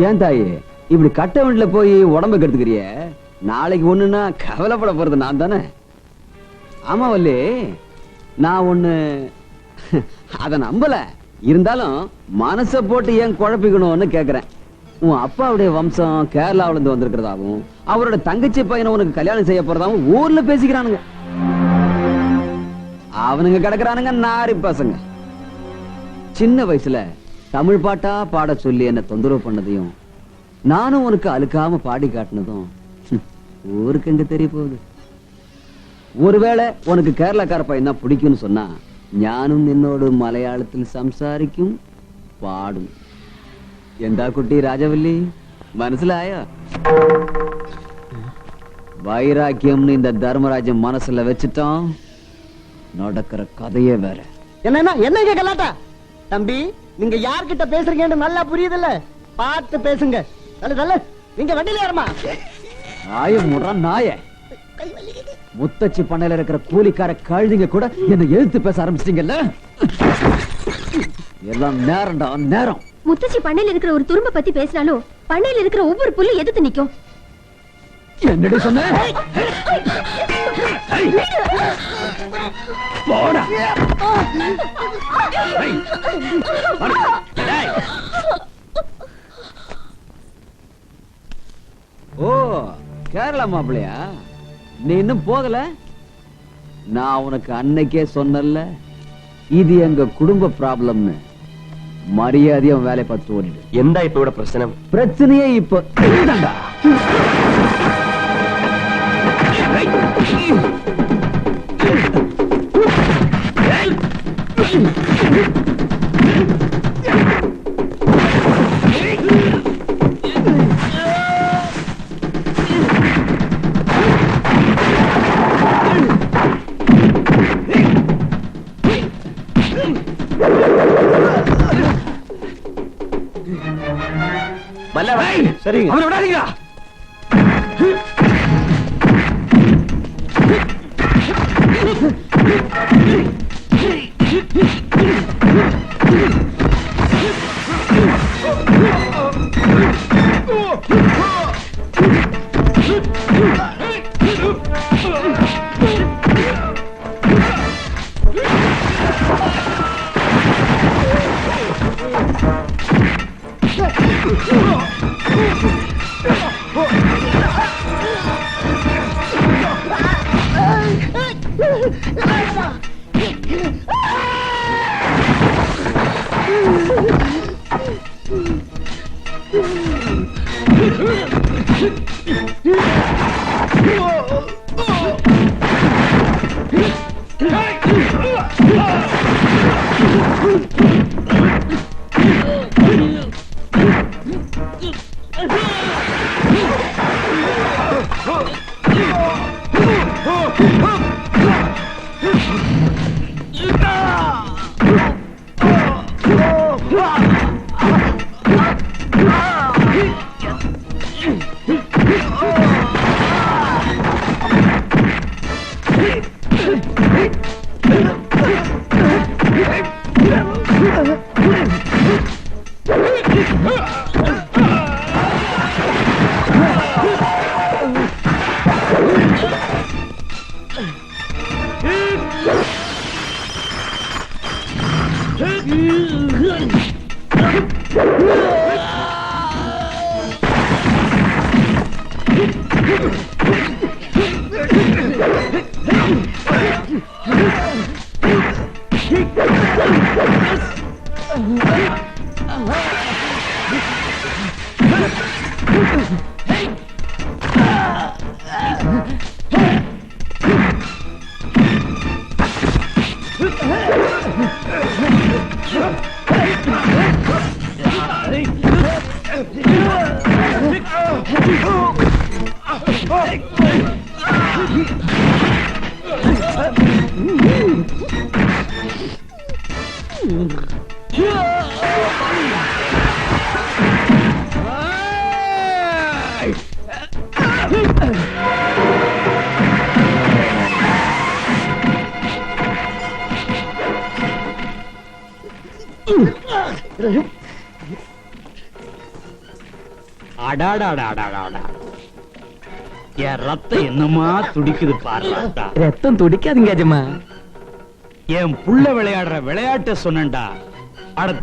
ஏன் தாயி இப்படி கட்ட வண்டில போய் உடம்ப கெடுத்துக்கிறிய? நாளைக்கு ஒண்ணுன்னா கவலைப்பட போறது நான் தானே. ஆமா வள்ளி, நான் ஒண்ணு அத நம்பல. இருந்தாலும் மனச போட்டு ஏன் குழப்பிக்கணும்னு கேக்குறேன். உன் அப்பாவுடைய வம்சம் கேரளாவில இருந்து வந்திருக்கிறதாவும் அவரோட தங்கச்சி பையனை உனக்கு கல்யாணம் செய்ய போறதாவும் ஊர்ல பேசிக்கிறானுங்க. அவனுங்க கிடக்குறானுங்க நாரி பசங்க. சின்ன வயசுல தமிழ் பாட்டா பாட சொல்லி என்ன தொந்தரவு பண்ணதையும் நானும் உனக்கு அழுக்காம பாடி காட்டினதும் ஊருக்கு எங்க தெரிய போகுது. ஒருவேளை உனக்கு கேரளாக்கார பையன் தான் பிடிக்கும்னு சொன்னா ஞானும் என்னோடு மலையாளத்தில் சம்சாரிக்கும் பாடும். எந்தா குட்டி ராஜவல்லி மனசுலாயா? வைராக்கியம்னு இந்த தர்மராஜன் மனசுல வச்சுட்டோம். நடக்கிற கதையே வேற. என்ன கலாட்டா தம்பி? நீங்க யார்கிட்ட பேசுறீங்கன்னு நல்லா புரியுதுல்ல? பார்த்து பேசுங்க. நீங்க வண்டியில ஏறமா? நாய முத்தச்சி பண்ணையில இருக்கிற கூலிக்கார கழுதிங்க கூட என்ன எழுத்து பேச ஆரம்பிச்சிட்டீங்கல்ல. எல்லாம் நேரம்டா நேரம். முத்தச்சி பண்ணையில இருக்கிற ஒரு துரும்ப பத்தி பேசினாலும் பண்ணையில இருக்கிற ஒவ்வொரு புல்லும் எதிர்த்து நிக்கும். என்னடி சொன்ன? ஓ, கேரளா மாப்பிள்ளையா? நீ இன்னும் போகல? நான் உனக்கு அன்னைக்கே சொன்னல, இது எங்க குடும்ப ப்ராப்ளம்னு. மரியாதையா வேலை பார்த்து ஓடிடு. எந்த இப்ப பிரச்சனை? பிரச்சனையே இப்ப சரிங்க, அவனை விடாதீங்களா? அடாடாடாடாடா என் ரத்தம் என்னமா துடிக்குது பாரு ராத்தா. ரத்தம் துடிக்காதுங்க எஜமா. என் புள்ள விளையாடுற விளையாட்ட சொன்னேன்டா. அட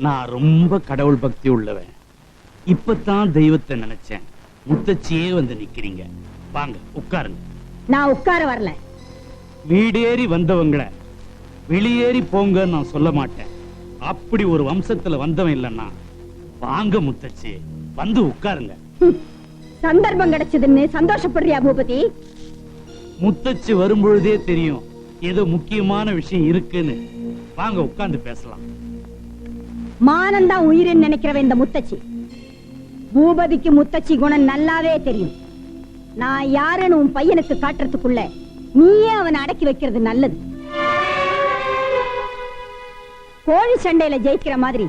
நான் ரொம்ப கடவுள் பக்தி உள்ளவன். இப்பதான் தெய்வத்தை நினைச்சேன். முத்தச்சியே வந்து நிக்கிறீங்க. வாங்க உட்காருங்க. நான் உட்கார வரல. வீடேறி வந்தவங்களை வெளியேறி போங்க நான் சொல்ல மாட்டேன். அப்படி ஒரு வம்சத்துல வந்தவன் இல்லைன்னா வாங்க முத்தச்சி வந்து உட்காருங்க. சந்தர்ப்பம் கிடைச்சதுன்னு சந்தோஷப்படுறியா பூபதி? முத்தச்சி வரும்பொழுதே தெரியும் ஏதோ முக்கியமான விஷயம் இருக்குன்னு. வாங்க உட்கார்ந்து பேசலாம். மானந்தா உயிரின்னு நினைக்கிறவன் இந்த முத்தச்சி. பூபதிக்கு முத்தச்சி குணம் நல்லாவே தெரியும். நான் யாருன்னு உன் பையனுக்கு காட்டுறதுக்குள்ள நீயே அவனை அடக்கி வைக்கிறது நல்லது. கோழி சண்டையில ஜெயிக்கிற மாதிரி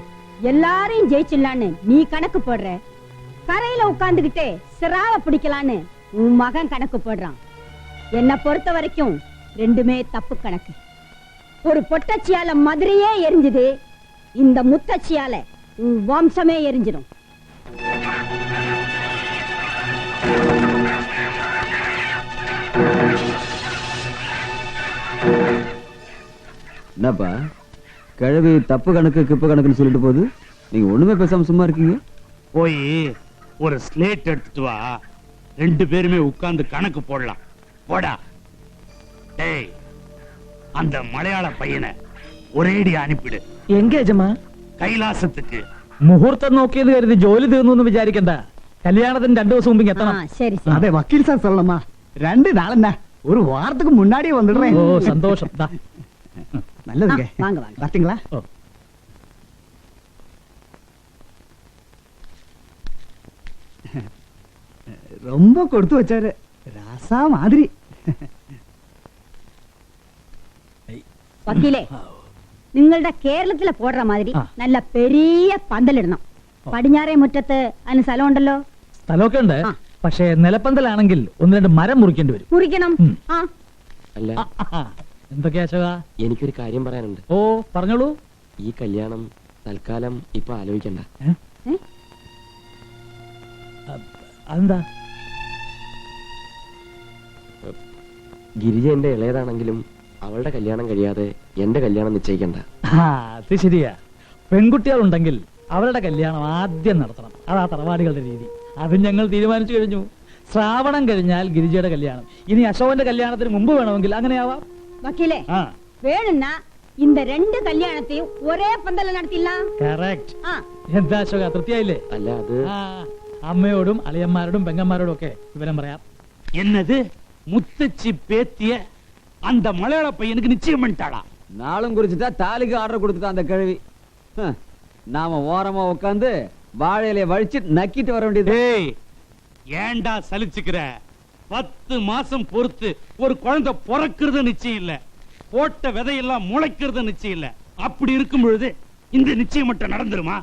எல்லாரையும் ஜெயிச்சிடலான்னு நீ கணக்கு போடுற. கரையில உட்கார்ந்துகிட்டே சிராவ பிடிக்கலான்னு உன் மகன் கணக்கு போடுறான். என்னை பொறுத்த வரைக்கும் ரெண்டுமே தப்பு கணக்கு. ஒரு பொட்டச்சியால மதுரையே எரிஞ்சுது, இந்த முத்தச்சியால உன் வம்சமே எரிஞ்சிடும். என்னப்பா கிழவி தப்பு கணக்கு கிப்பு கணக்குன்னு சொல்லிட்டு போகுது, நீங்க ஒண்ணுமே பேசாம சும்மா இருக்கீங்க? போய் ஒரு ஸ்லேட் எடுத்துட்டு வா. ரெண்டு பேருமே உட்கார்ந்து கணக்கு போடலாம். போடா. டேய், அந்த மலையாள பையனை ஒரேடி அனுப்பிடு. എങ്ക എജമാ? കൈലാസത്തിക്ക്. മുഹൂർത്തം നോക്കിയത് കരുതി ജോലി തീർന്നു വിചാരിക്കണ്ട. കല്യാണത്തിന് 2 ദിവസം മുമ്പ് ഇങ്ങ് എത്തണം. சரி அதே வக்கீல் சார் சொல்லலாமா? 2 நாள் என்ன, ஒரு வாரத்துக்கு முன்னாடியே வந்துடுறேன். ഓ സന്തോഷം. ദാ. நல்லதுங்க. வாங்க வாங்க. பாத்தீங்களா? ஓ. ரொம்ப கொடுத்து வச்சாரு, ராசா மாதிரி. വക്കീലേ, നിങ്ങളുടെ കേരളത്തിലെ പോടുற മാതിരി നല്ല പെരിയ പന്തലിടണം. പടിഞ്ഞാറേ മുറ്റത്ത് അതിന് സ്ഥലമുണ്ടല്ലോ. സ്ഥലമൊക്കെ ഉണ്ട്. പക്ഷേ നിലപ്പന്തലാണെങ്കിൽ 1-2 മരം മുറിക്കേണ്ടി വരും. മുറിക്കണം. ആ അല്ല, എന്തൊക്കെയാ അശോക? എനിക്കൊരു കാര്യം പറയാനുണ്ട്. ഓ പറഞ്ഞോളൂ. ഈ കല്യാണം തൽക്കാലം ഇപ്പൊ ആലോചിക്കണ്ട. അതെന്താ? ഗിരിജ എന്റെ ഇളയതാണെങ്കിലും അവളുടെ കല്യാണം കഴിയാതെ എന്റെ കല്യാണം നിശ്ചയിക്കണ്ട. അത് ശരിയാ. പെൺകുട്ടികളുണ്ടെങ്കിൽ അവരുടെ കല്യാണം ആദ്യം നടത്തണം. അതാ തറവാടികളുടെ രീതി. അത് ഞങ്ങൾ തീരുമാനിച്ചു കഴിഞ്ഞു. ശ്രാവണം കഴിഞ്ഞാൽ ഗിരിജയുടെ കല്യാണം. ഇനി അശോകന്റെ കല്യാണത്തിന് മുമ്പ് വേണമെങ്കിൽ അങ്ങനെയാവാം. വക്കീലേ, വേணும்னா இந்த 2 கல்யாணத்தையும் ஒரே பந்தல்ல நடத்திடலாம். കറക്റ്റ്. എന്താ അശോക, തൃപ്തിയായില്ലേ? അല്ല, അത് അമ്മയോടും അളിയന്മാരോടും പെങ്ങന്മാരോടും ഒക്കെ വിവരം പറയാം. என்னது, முத்தச்சி பேத்திய அந்த மலையாள பையனுக்கு நிச்சயம் பண்ணிட்டாளா? நாளும் குறிச்சுட்டா தாலிக்கு ஆர்டர் கொடுத்துட்டா அந்த கிழவி. நாம ஓரமா உட்காந்து வாழையில வழிச்சு நக்கிட்டு வர வேண்டியது. ஏய், ஏண்டா சலிச்சுக்கிற? 10 மாசம் பொறுத்து ஒரு குழந்தை பிறக்கிறது நிச்சயம் இல்ல, போட்ட விதையெல்லாம் முளைக்கிறது நிச்சயம் இல்ல. அப்படி இருக்கும் பொழுது இந்த நிச்சயம் மட்டும் நடந்துருமா?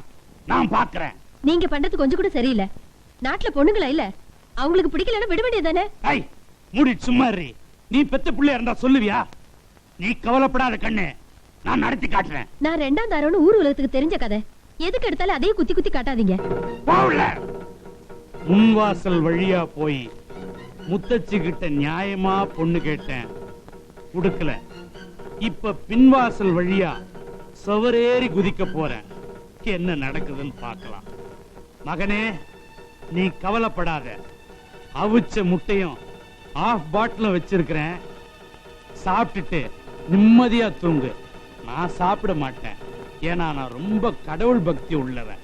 நான் பாக்குறேன். நீங்க பண்றது கொஞ்சம் கூட சரியில்லை. நாட்டுல பொண்ணுங்களா இல்ல, அவங்களுக்கு பிடிக்கலன்னா விட வேண்டியதானே. ஐய், மூடி சும்மா இரு. நீ பெத்த பிள்ளை இருந்தா சொல்லுவியா? நீ கவலைப்படாத கண்ணு, நான் நடத்தி காட்டுறேன். நான் 2ஆம் தாரம்னு ஊர் உலகத்துக்கு தெரிஞ்ச கதை. எதுக்கு எடுத்தாலும் அதையே குத்தி குத்தி காட்டாதீங்க. போகல. முன்வாசல் வழியா போய் முத்தச்சி கிட்ட நியாயமா பொண்ணு கேட்டேன், கொடுக்கல. இப்ப பின்வாசல் வழியா சுவரேறி குதிக்க போறேன். என்ன நடக்குதுன்னு பார்க்கலாம். மகனே, நீ கவலைப்படாத. அவிச்ச முட்டையும் ஆஃப் பாட்டிலும் வச்சிருக்கிறேன். சாப்பிட்டுட்டு நிம்மதியா தூங்கு. நான் சாப்பிட மாட்டேன். ஏன்னா நான் ரொம்ப கடவுள் பக்தி உள்ளவன்.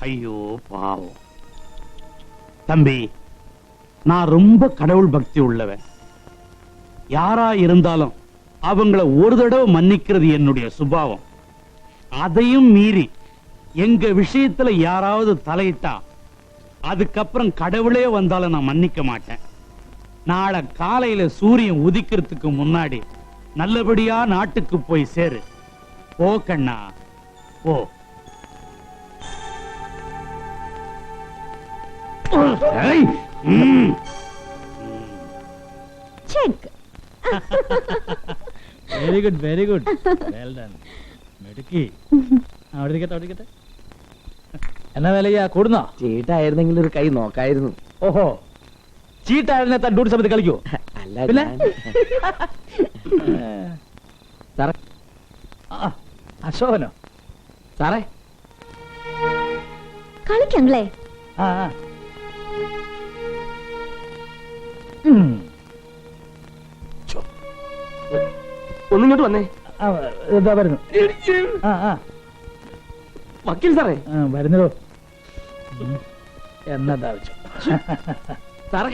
ஐயோ பாவம். தம்பி, நான் ரொம்ப கடவுள் பக்தி உள்ளவன். யாரா இருந்தாலும் அவங்கள ஒரு தடவை மன்னிக்கிறது என்னுடைய சுபாவம். அதையும் மீறி எங்க விஷயத்துல யாராவது தலையிட்டா அதுக்கப்புறம் கடவுளே வந்தாலும் நான் மன்னிக்க மாட்டேன். நாளை காலையில சூரியன் உதிக்கிறதுக்கு முன்னாடி நல்லபடியா நாட்டுக்கு போய் சேரு. போ கண்ணா, போ. Check. Very good, very good, well done. മിടുക്കി. അവിടെ ഇരിക്കട്ടെ. എന്നാ വിലയ്യ കൂടുന്നോ? ചീട്ടായിരുന്നെങ്കിൽ ഒരു കൈ നോക്കായിരുന്നു. ഓഹോ, ചീട്ടായിരുന്നെ താൻ ഡ്യൂട്ടി സമയത്ത് കളിക്കോ? അല്ല പിന്നെ സാറേ. അശോകനോ? സാറേ, കളിക്കങ്ങളെ. ആ ഒന്നിങ്ങോട്ട് വന്നേ. ഇതാ വരുന്നു. വക്കീൽ സാറേ. വരുന്നതോ എന്നതാ വെച്ചു. സാറേ,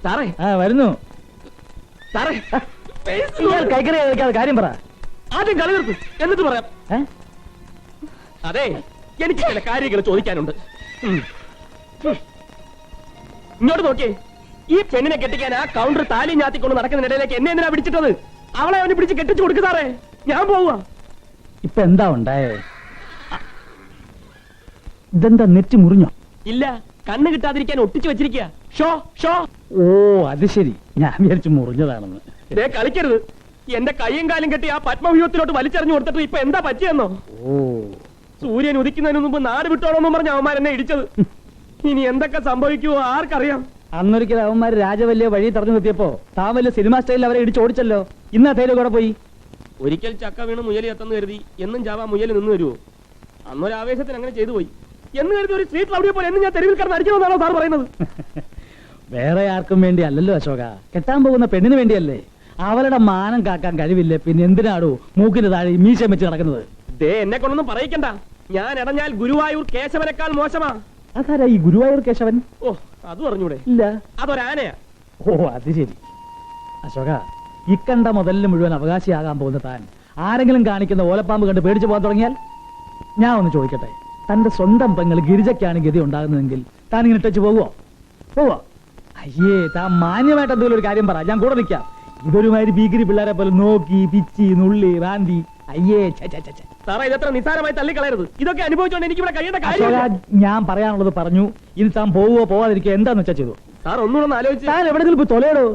സാറേ, വരുന്നു. സാറേ, കൈക്കറി കാര്യം പറ. ആദ്യം കളി നിർത്ത്, എന്നിട്ട് പറയാം. അതെ, എനിക്ക് ചില കാര്യങ്ങൾ ചോദിക്കാനുണ്ട്. ഇങ്ങോട്ട് നോക്കിയേ. ഈ പെണ്ണിനെ കെട്ടിക്കാൻ ആ കൗണ്ടർ താലി ഞാത്തിക്കൊണ്ട് നടക്കുന്നതിനിടയിലേക്ക് എന്നെ എന്തിനാ പിടിച്ചിട്ടത്? അവളെ അവന് പിടിച്ച് കെട്ടിച്ചു കൊടുക്ക് സാറേ. ഞാൻ പോവാ. ഇപ്പൊ എന്താ ഉണ്ടായേ? ഇതെന്താ നെറ്റ് മുറിഞ്ഞോ? ഇല്ല, കണ്ണ് കിട്ടാതിരിക്കാൻ ഒട്ടിച്ചു വെച്ചിരിക്കുക. Show show. ഓ, അത് ശരി. ഞാൻ വിചാരിച്ചു മുറിഞ്ഞതാണെന്ന്. ദേ കളിക്കരുത്. എന്റെ കൈയും കാലും കെട്ടി ആ പത്മവ്യൂഹത്തിലോട്ട് വലിച്ചെറിഞ്ഞു കൊടുത്തിട്ട് ഇപ്പൊ എന്താ പറ്റിയെന്നോ? ഓ, സൂര്യൻ ഉദിക്കുന്നതിന് മുമ്പ് നാട് വിട്ടോളെന്നും പറഞ്ഞ അവന്മാർ എന്നെ ഇടിച്ചത്. ഇനി എന്തൊക്കെ സംഭവിക്കുമോ ആർക്കറിയാം. അന്നൊരിക്കൽ അവന്മാര് രാജവല്യ വഴി തടഞ്ഞു നിർത്തിയപ്പോ താൻ വലിയ സിനിമ സ്റ്റൈലിൽ അവരെ ഇടിച്ചോടിച്ചല്ലോ. ഇന്ന് അതേലും കൂടെ പോയി. ഒരിക്കൽ ചക്ക വീണ് മുയൽ എത്തുന്ന കരുതി എന്നും ചാവാ മുയൽ നിന്ന് വരുമോ? അന്നൊരു ആവേശത്തിന് അങ്ങനെ ചെയ്തു പോയി എന്ന് കരുതി ഒരു സ്ട്രീറ്റ് റൗഡിയെ പോലെ എന്ന് ഞാൻ തെരുവിൽ കിടന്ന് അടിക്കണമെന്നാണോ സാർ പറയുന്നത്? വേറെ ആർക്കും വേണ്ടി അല്ലല്ലോ അശോക, കെട്ടാൻ പോകുന്ന പെണ്ണിന് വേണ്ടിയല്ലേ. അവളുടെ മാനം കാക്കാൻ കഴിവില്ലേ, പിന്നെ എന്തിനാടോ മൂക്കിന് താഴെ മീശം വെച്ച് നടക്കുന്നത്? ദേ എന്നെ കൊണ്ടൊന്നും പറയിക്കണ്ട. ഞാൻ ഇടഞ്ഞാൽ ഗുരുവായൂർ കേശവനേക്കാൾ മോശമാ. അതാരാ ഈ ഗുരുവായൂർ കേശവൻ? ഓ അത് പറഞ്ഞൂടെ? ഇല്ല. അതൊരാനയാ. ഓ അത് ശരി. അശോക, ഇക്കണ്ട മുതലിന് മുഴുവൻ അവകാശിയാകാൻ പോകുന്ന താൻ ആരെങ്കിലും കാണിക്കുന്ന ഓലപ്പാമ്പ് കണ്ട് പേടിച്ചു പോകാൻ തുടങ്ങിയാൽ? ഞാൻ ഒന്ന് ചോദിക്കട്ടെ, തന്റെ സ്വന്തം പെങ്ങൾ ഗിരിജയ്ക്കാണ് ഗതി ഉണ്ടാകുന്നതെങ്കിൽ താൻ ഇങ്ങനെ ഇട്ടു പോവോ? അയ്യേ, താൻ മാന്യമായിട്ട് എന്തെങ്കിലും ഒരു കാര്യം പറ, ഞാൻ കൂടെ നിൽക്കാം. ഇതൊരുമാതിരി ഭീകരി പിള്ളേരെ പോലെ നോക്കി പിച്ചി നുള്ളി റാന്തി. അയ്യേ സാറേ, ഇതത്ര നിസ്സാരമായി തള്ളിക്കളയരുത്. ഇതൊക്കെ അനുഭവിച്ചോണ്ട് എനിക്ക് ഇവിടെ കഴിയേണ്ട അശോക, കാര്യം. ഞാൻ പറയാനുള്ളത് പറഞ്ഞു. ഇനി താൻ പോവോ പോവാതിരിക്കുക എന്താന്ന് വെച്ചാ ചെയ്തു. സാർ ഒന്നുകൂടെ ആലോചിച്ച്. താൻ എവിടെങ്കിലും പോയി തൊലയിടോ.